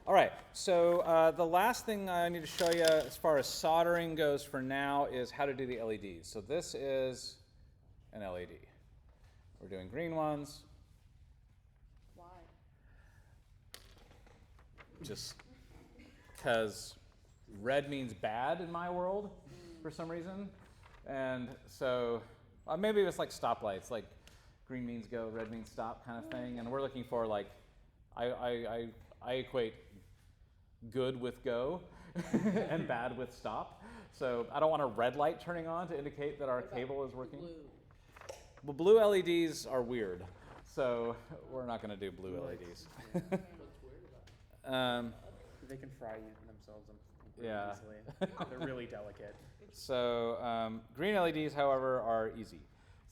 All right, so the last thing I need to show you as far as soldering goes for now is how to do the LEDs. So this is an LED. We're doing green ones. Why? Just because red means bad in my world for some reason. And so maybe it's like stoplights, like green means go, red means stop kind of thing. And we're looking for like, I equate good with go and bad with stop. So I don't want a red light turning on to indicate that our cable is working. Blue. Well, blue LEDs are weird, so we're not going to do blue LEDs. What's weird about it? They can fry themselves really Yeah. easily. They're really delicate. So green LEDs, however, are easy.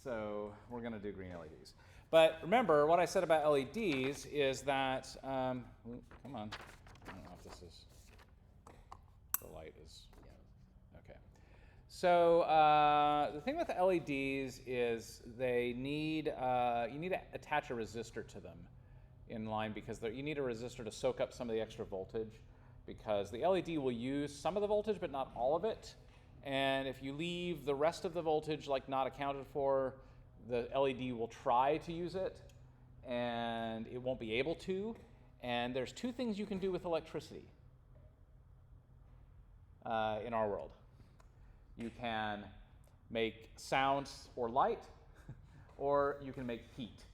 So we're going to do green LEDs. But remember, what I said about LEDs is that, come on, I don't know if this is, the light is, okay. So the thing with LEDs is they need, you need to attach a resistor to them in line because you need a resistor to soak up some of the extra voltage because the LED will use some of the voltage but not all of it. And if you leave the rest of the voltage like not accounted for, the LED will try to use it and it won't be able to. And there's two things you can do with electricity in our world. You can make sound or light, or you can make heat.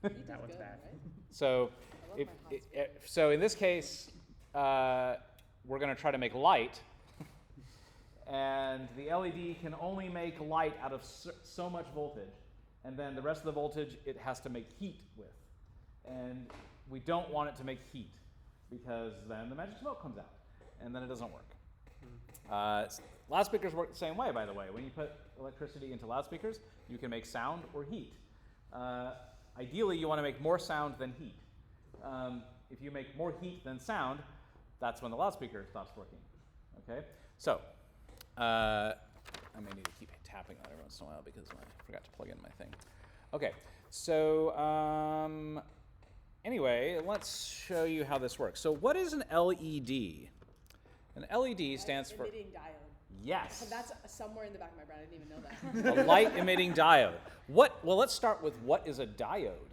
Heat is That one's good, bad. right? So, I love my hot spot. so in this case, we're going to try to make light, and the LED can only make light out of so much voltage, and then the rest of the voltage it has to make heat with. And we don't want it to make heat, because then the magic smoke comes out, and then it doesn't work. Loudspeakers work the same way, by the way. When you put electricity into loudspeakers, you can make sound or heat. Ideally, you want to make more sound than heat. If you make more heat than sound, that's when the loudspeaker stops working. Okay? So, I may need to keep tapping that every once in a while because I forgot to plug in my thing. Okay, so anyway, let's show you how this works. So what is an LED? An LED stands for... Emitting diode. Yes. That's somewhere in the back of my brain. I didn't even know that. A light emitting diode. Well, let's start with what is a diode?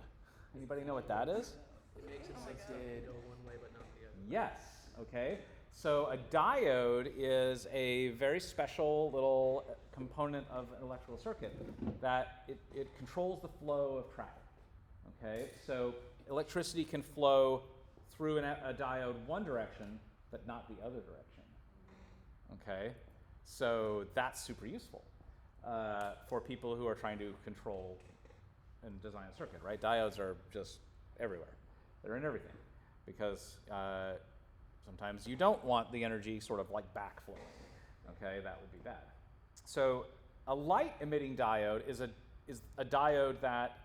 Anybody know what that is? It makes it like go one way but not the other. Yes, okay. So a diode is a very special little component of an electrical circuit that it controls the flow of traffic. Okay, so electricity can flow through a diode one direction, but not the other direction. Okay, so that's super useful for people who are trying to control and design a circuit, right? Diodes are just everywhere. They're in everything because sometimes you don't want the energy sort of like backflowing. Okay, that would be bad. So a light emitting diode is a diode that,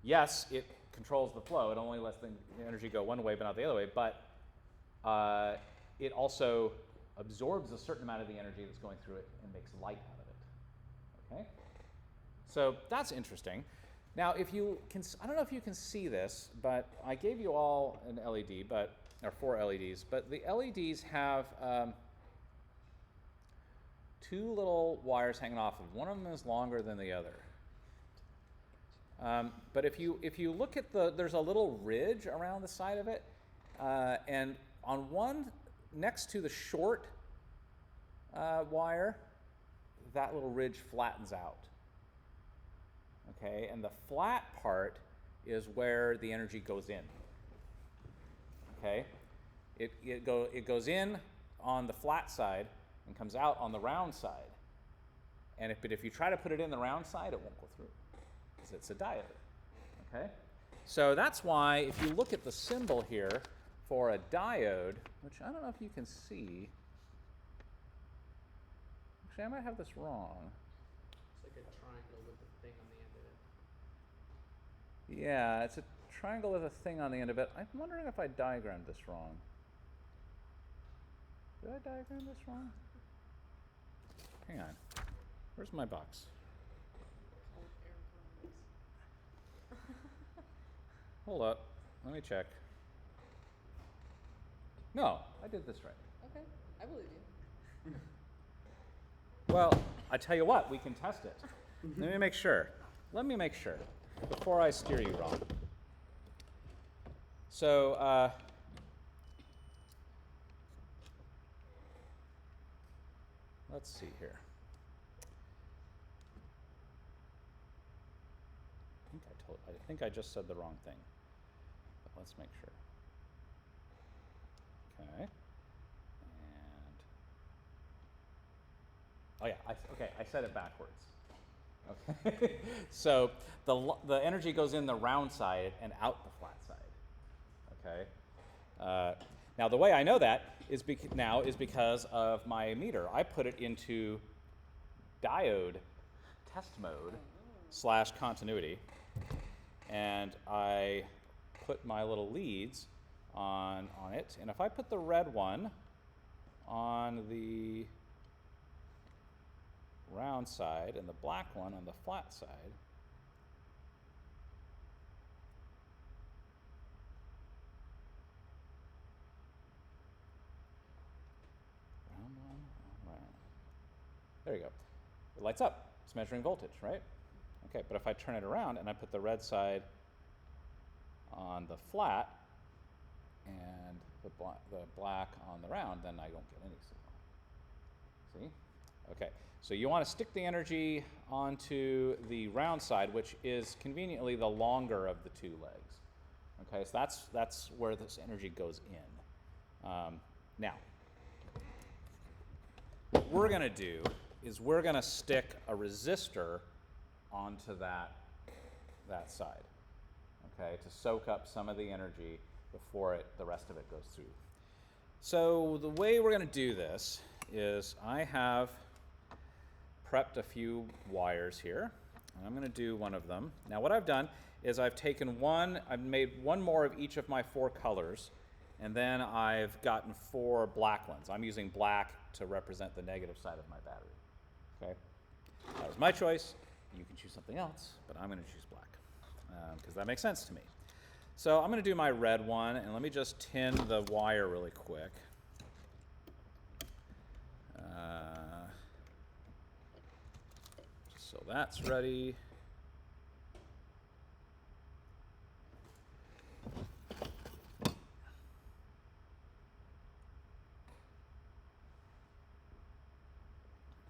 yes, it controls the flow. It only lets the energy go one way but not the other way, but it also absorbs a certain amount of the energy that's going through it and makes light out of it. Okay? So that's interesting. Now, if you can, I don't know if you can see this, but I gave you all an LED, or 4 LEDs, but the LEDs have two little wires hanging off of. One of them is longer than the other. But if you look at there's a little ridge around the side of it, and on one next to the short wire, that little ridge flattens out. Okay, and the flat part is where the energy goes in. Okay, it goes in on the flat side and comes out on the round side. And if you try to put it in the round side, it won't go through because it's a diode. Okay, so that's why if you look at the symbol here for a diode, which I don't know if you can see. Actually, I might have this wrong. It's like a triangle with a thing on the end of it. Yeah, it's a triangle with a thing on the end of it. I'm wondering if I diagrammed this wrong. Did I diagram this wrong? Hang on. Where's my box? Hold up. Let me check. No, I did this right. Okay, I believe you. Well, I tell you what, we can test it. Let me make sure. Let me make sure before I steer you wrong. So, let's see here. I think I just said the wrong thing. But let's make sure. Okay. And oh yeah, okay, I said it backwards. Okay. So the energy goes in the round side and out the flat side. Okay. Now the way I know that is because of my meter. I put it into diode test mode / continuity, and I put my little leads on it. And if I put the red one on the round side and the black one on the flat side, round one, round. There you go. It lights up. It's measuring voltage, right? Okay, but if I turn it around and I put the red side on the flat and the black on the round, then I don't get any signal. See? Okay, so you want to stick the energy onto the round side, which is conveniently the longer of the two legs. Okay, so that's where this energy goes in. Now, what we're going to do is we're going to stick a resistor onto that side, okay, to soak up some of the energy before the rest of it goes through. So the way we're going to do this is I have prepped a few wires here, and I'm going to do one of them. Now what I've done is I've made one more of each of my 4 colors, and then I've gotten 4 black ones. I'm using black to represent the negative side of my battery. Okay, that was my choice. You can choose something else, but I'm going to choose black because that makes sense to me. So I'm going to do my red one, and let me just tin the wire really quick. Just so that's ready.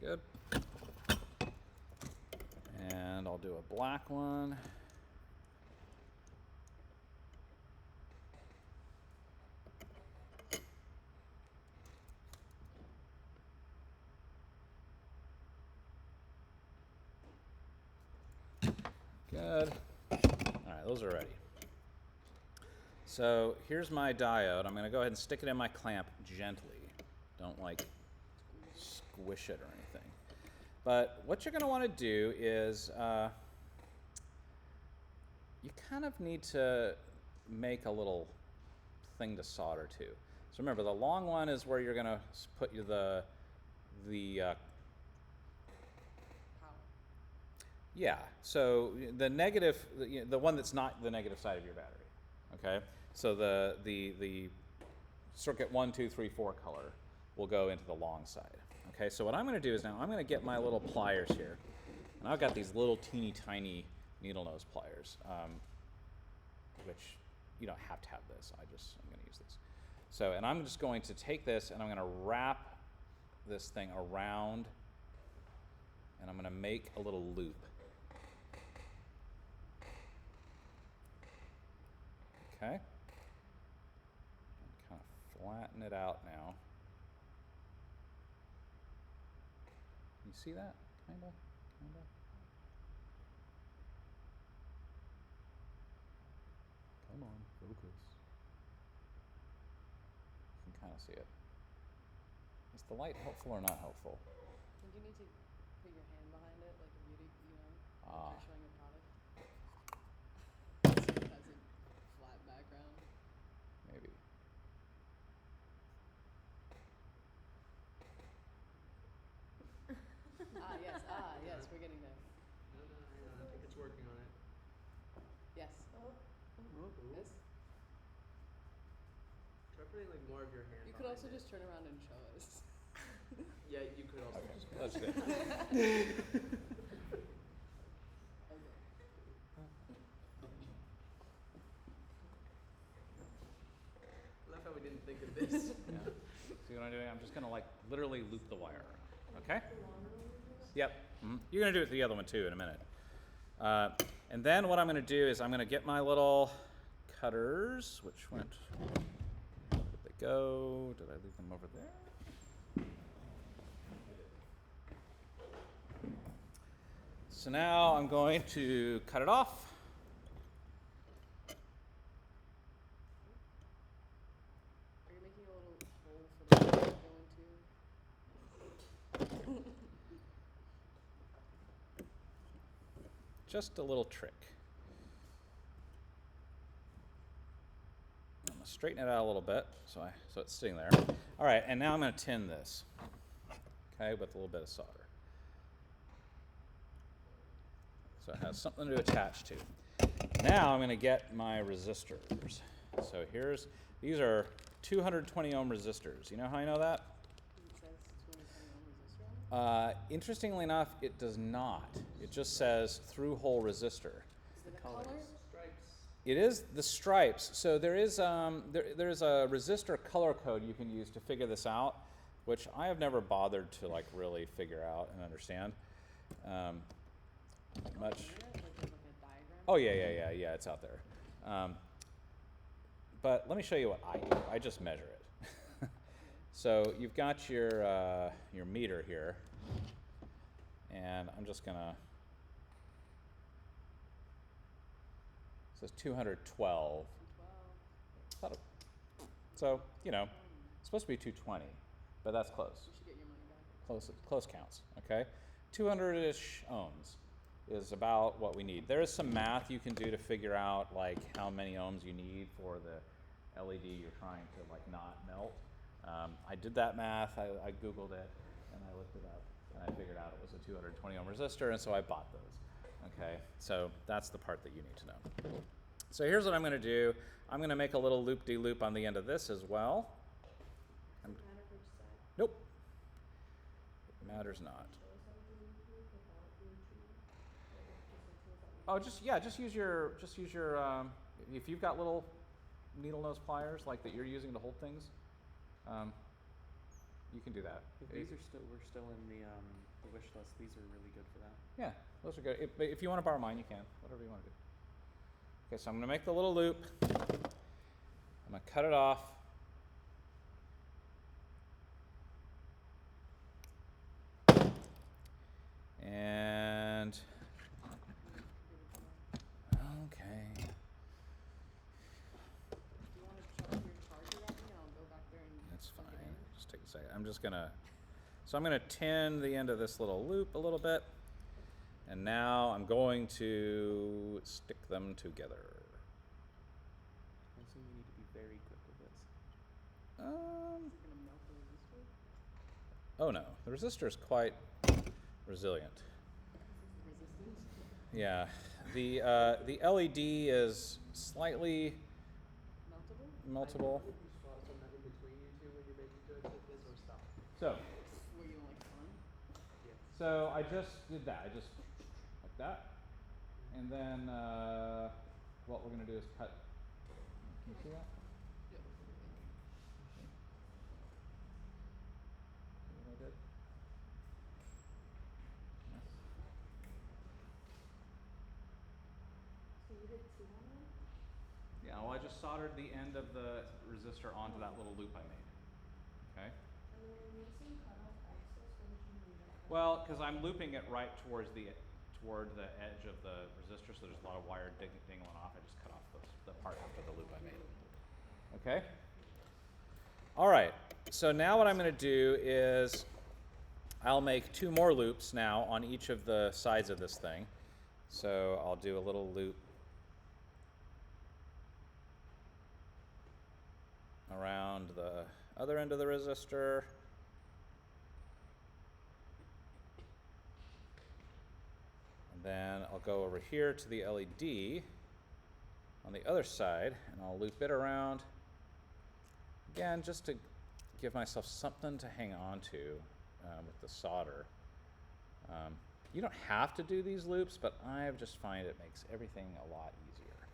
Good. And I'll do a black one. Good. All right, those are ready. So here's my diode. I'm going to go ahead and stick it in my clamp gently. Don't squish it or anything. But what you're going to want to do is you kind of need to make a little thing to solder to. So remember, the long one is where you're going to put the yeah, so the negative, the one that's not the negative side of your battery, okay? So the circuit 1, 2, 3, 4 color will go into the long side, okay? So what I'm going to do is now I'm going to get my little pliers here, and I've got these little teeny tiny needle nose pliers, which you don't have to have this. I'm going to use this. So, and I'm just going to take this and I'm going to wrap this thing around, and I'm going to make a little loop. Okay, kind of flatten it out now. You see that? Kinda. Come on, focus. You can kind of see it. Is the light helpful or not helpful? I think you need to put your hand behind it, like a beauty, like Ah. you're showing a product. So it has a flat background. Maybe. Yes, we're getting there. No, I think it's working on it. Yes. This? Trevor? putting like more of your hand. You could also behind it. just turn around and show us. Yeah, you could also Okay, just. let's do it. Okay. I love how we didn't think of this. Yeah. See what I'm doing? I'm just gonna like literally loop the wire around. Okay? Yep. You're gonna do it the other one too in a minute. And then what I'm gonna do is I'm gonna get my little cutters, which went. Where did they go? Did I leave them over there? So now I'm going to cut it off. Are you making a little hole for the wire to go into? Just a little trick. I'm gonna straighten it out a little bit so it's sitting there. All right, and now I'm gonna tin this. Okay, with a little bit of solder. So it has something to attach to. Now I'm gonna get my resistors. So these are 220 ohm resistors. You know how I know that? It says 220 ohm resistor on it. Interestingly enough, it does not. It just says through-hole resistor. Is it a color? Stripes. It is the stripes. So there's a resistor color code you can use to figure this out, which I have never bothered to like really figure out and understand. Much. Like a diagram? Oh yeah. It's out there. But let me show you what I do. I just measure it. So you've got your meter here, and I'm just gonna. It says 212. 212. So it's supposed to be 220, but that's close. You should get your money back. Close counts. Okay, 200-ish ohms is about what we need. There is some math you can do to figure out like how many ohms you need for the LED you're trying to like not melt. I did that math. I Googled it and I looked it up and I figured out it was a 220 ohm resistor, and so I bought those. Okay, so that's the part that you need to know. So here's what I'm going to do. I'm going to make a little loop-de-loop on the end of this as well. Nope. It matters not. Oh, just use your if you've got little needle nose pliers like that you're using to hold things, you can do that. We're still in the wish list. These are really good for that. Yeah, those are good. But if you want to borrow mine, you can. Whatever you want to do. Okay, so I'm going to make the little loop. I'm going to cut it off. And okay. Do you want to chuck your charger at me? I'll go back there and That's plug fine. it in. Just take a second. I'm gonna tin the end of this little loop a little bit, and now I'm going to stick them together. I assume you need to be very quick with this. Is it gonna melt the resistor? Oh no, the resistor is quite resilient. Resistance? Yeah, the LED is slightly meltable. You swap some in between you two when you're making jokes like this, or stop. So. Were you like fun? Yeah. So I just did that. I just like that, and then what we're gonna do is cut. Can you see that? Yep. See what I did? Yes. So you did two on them? Yeah. Well, I just soldered the end of the resistor onto that little loop I made. Okay. And then when you say cut off excess, what did you mean by that? Well, because I'm looping it right toward the edge of the resistor, so there's a lot of wire dingling off. I just cut off the part after the loop I made. Okay. All right. So now what I'm going to do is I'll make two more loops now on each of the sides of this thing. So I'll do a little loop around the other end of the resistor. And then I'll go over here to the LED on the other side, and I'll loop it around again. again, just to give myself something to hang on to with the solder. You don't have to do these loops, but I just find it makes everything a lot easier.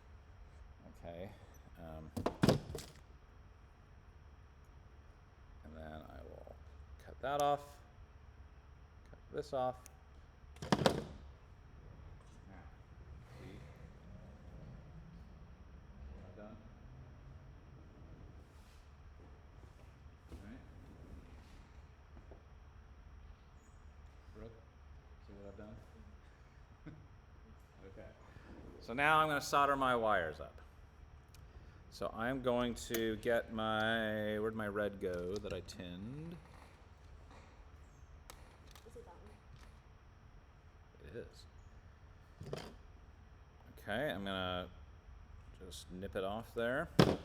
Okay. And then I will cut that off, cut this off. Now, see? Am I done? All right. Brooke, see what I've done? Okay. So now I'm going to solder my wires up. So I'm going to get my, where'd my red go that I tinned? Is it that one? It is. Okay, I'm gonna just nip it off there. And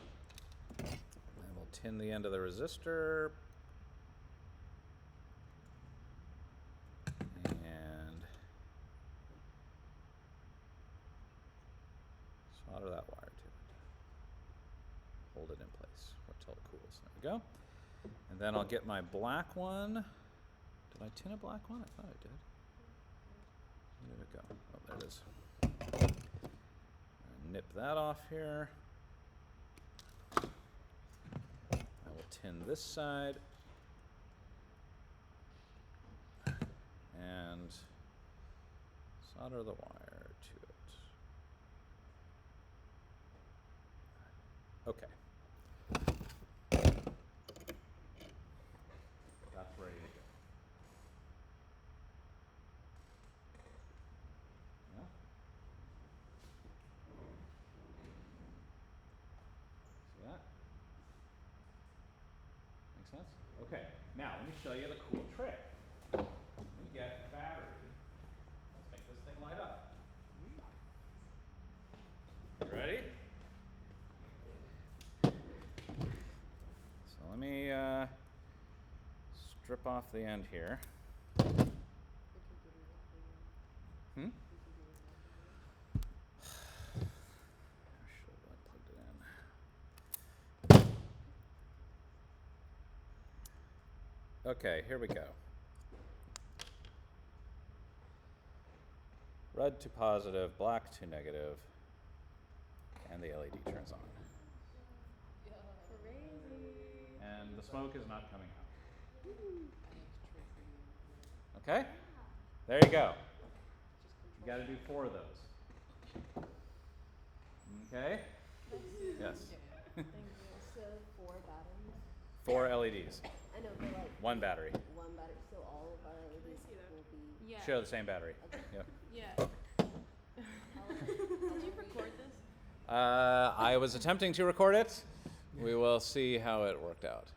we'll tin the end of the resistor. And solder that wire to it. Hold it in place until it cools. There we go. And then I'll get my black one. Did I tin a black one? I thought I did. Where did it go? Oh, there it is. Nip that off here. I will tin this side. And solder the wire to it. Okay. That's ready to go. Yeah? See that? Make sense? Okay, now let me show you the cool trick. We get a battery. Let's make this thing light up. You ready? So let me strip off the end here. Hmm? I should have plugged it in. Okay, here we go. Red to positive, black to negative, and the LED turns on. Crazy. And the smoke is not coming out. I have trickery. Okay? There you go. You got to do 4 of those. Okay? Yes. Thank you. So 4 batteries. 4 LEDs, I know, but like 1 battery. 1 battery, so all of our LEDs see that. will be. Yeah. Share the same battery. Yep. Yeah. How Did you record this? I was attempting to record it. We will see how it worked out.